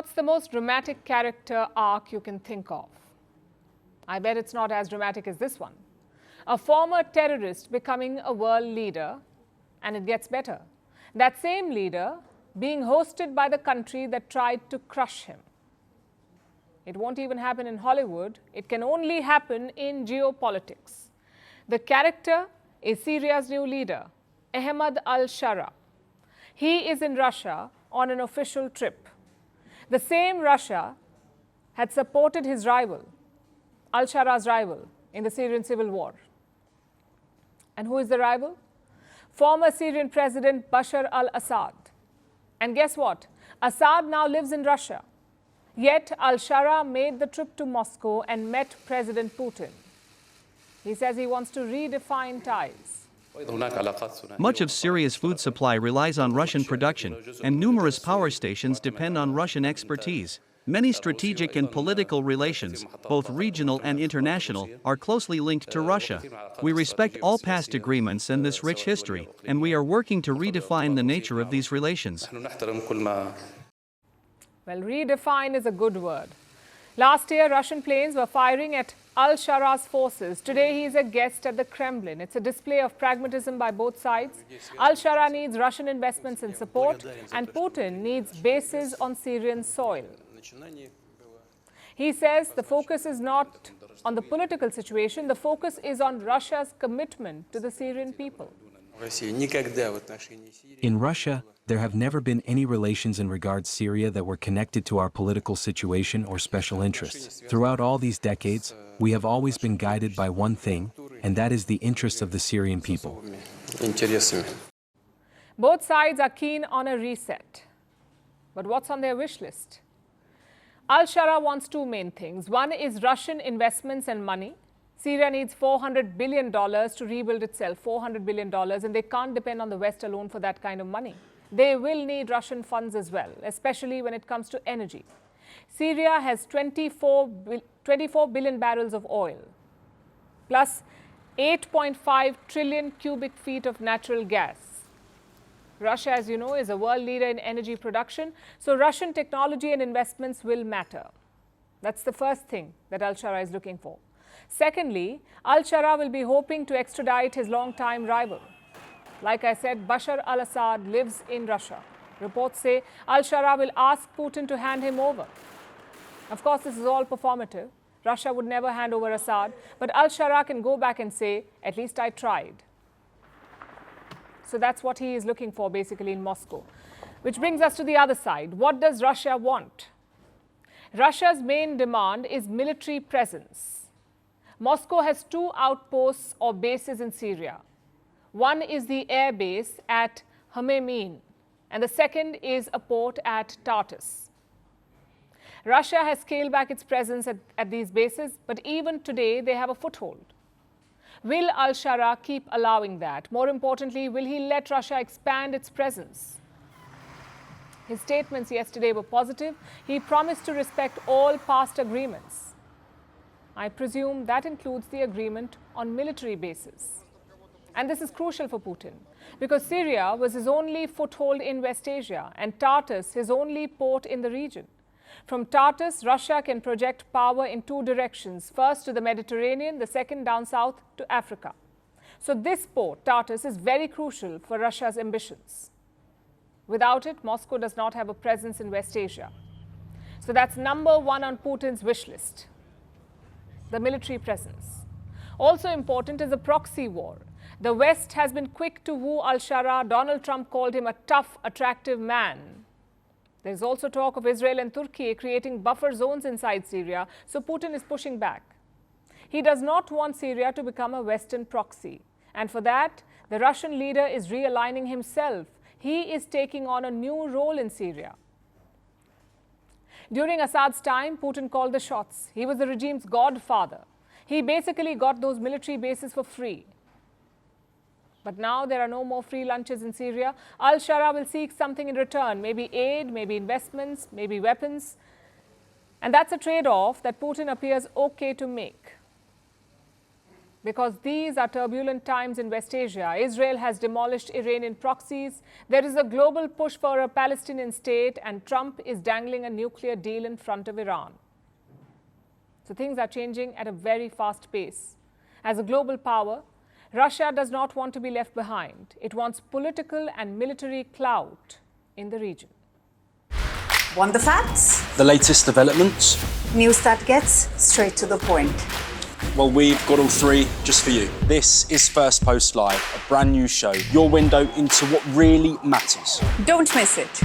What's the most dramatic character arc you can think of? I bet it's not as dramatic as this one. A former terrorist becoming a world leader, and it gets better. That same leader being hosted by the country that tried to crush him. It won't even happen in Hollywood. It can only happen in geopolitics. The character is Syria's new leader, Ahmed Al-Shara. He is in Russia on an official trip. The same Russia had supported his rival, Al-Shara's rival, in the Syrian civil war. And who is the rival? Former Syrian President Bashar al-Assad. And guess what? Assad now lives in Russia. Yet Al-Shara made the trip to Moscow and met President Putin. He says he wants to redefine ties. Much of Syria's food supply relies on Russian production, and numerous power stations depend on Russian expertise. Many strategic and political relations, both regional and international, are closely linked to Russia. We respect all past agreements and this rich history, and we are working to redefine the nature of these relations. Well, redefine is a good word. Last year, Russian planes were firing at Al-Shara's forces. Today, he is a guest at the Kremlin. It's a display of pragmatism by both sides. Al-Shara needs Russian investments and support, and Putin needs bases on Syrian soil. He says the focus is not on the political situation, the focus is on Russia's commitment to the Syrian people. In Russia, there have never been any relations in regards Syria that were connected to our political situation or special interests. Throughout all these decades, we have always been guided by one thing, and that is the interests of the Syrian people. Both sides are keen on a reset. But what's on their wish list? Al-Shara wants two main things. One is Russian investments and money. Syria needs $400 billion to rebuild itself, $400 billion, and they can't depend on the West alone for that kind of money. They will need Russian funds as well, especially when it comes to energy. Syria has 24 billion barrels of oil, plus 8.5 trillion cubic feet of natural gas. Russia, as you know, is a world leader in energy production, so Russian technology and investments will matter. That's the first thing that Al-Shara is looking for. Secondly, Al-Shara will be hoping to extradite his longtime rival. Like I said, Bashar al-Assad lives in Russia. Reports say Al-Shara will ask Putin to hand him over. Of course, this is all performative. Russia would never hand over Assad, but Al-Shara can go back and say, at least I tried. So that's what he is looking for, basically, in Moscow. Which brings us to the other side. What does Russia want? Russia's main demand is military presence. Moscow has two outposts or bases in Syria. One is the air base at Hmeimim, and the second is a port at Tartus. Russia has scaled back its presence at these bases, but even today they have a foothold. Will Al-Shara keep allowing that? More importantly, will he let Russia expand its presence? His statements yesterday were positive. He promised to respect all past agreements. I presume that includes the agreement on military bases. And this is crucial for Putin, because Syria was his only foothold in West Asia and Tartus his only port in the region. From Tartus, Russia can project power in two directions, first to the Mediterranean, the second down south to Africa. So this port, Tartus, is very crucial for Russia's ambitions. Without it, Moscow does not have a presence in West Asia. So that's number one on Putin's wish list, the military presence. Also important is the proxy war. The West has been quick to woo Al-Shara. Donald Trump called him a tough, attractive man. There's also talk of Israel and Turkey creating buffer zones inside Syria, so Putin is pushing back. He does not want Syria to become a Western proxy. And for that, the Russian leader is realigning himself. He is taking on a new role in Syria. During Assad's time, Putin called the shots. He was the regime's godfather. He basically got those military bases for free. But now there are no more free lunches in Syria. Al-Shara will seek something in return, maybe aid, maybe investments, maybe weapons. And that's a trade-off that Putin appears okay to make. Because these are turbulent times in West Asia. Israel has demolished Iranian proxies. There is a global push for a Palestinian state, and Trump is dangling a nuclear deal in front of Iran. So things are changing at a very fast pace. As a global power, Russia does not want to be left behind. It wants political and military clout in the region. Want the facts? The latest developments? News that gets straight to the point. Well, we've got all three just for you. This is Firstpost Live, a brand new show, your window into what really matters. Don't miss it.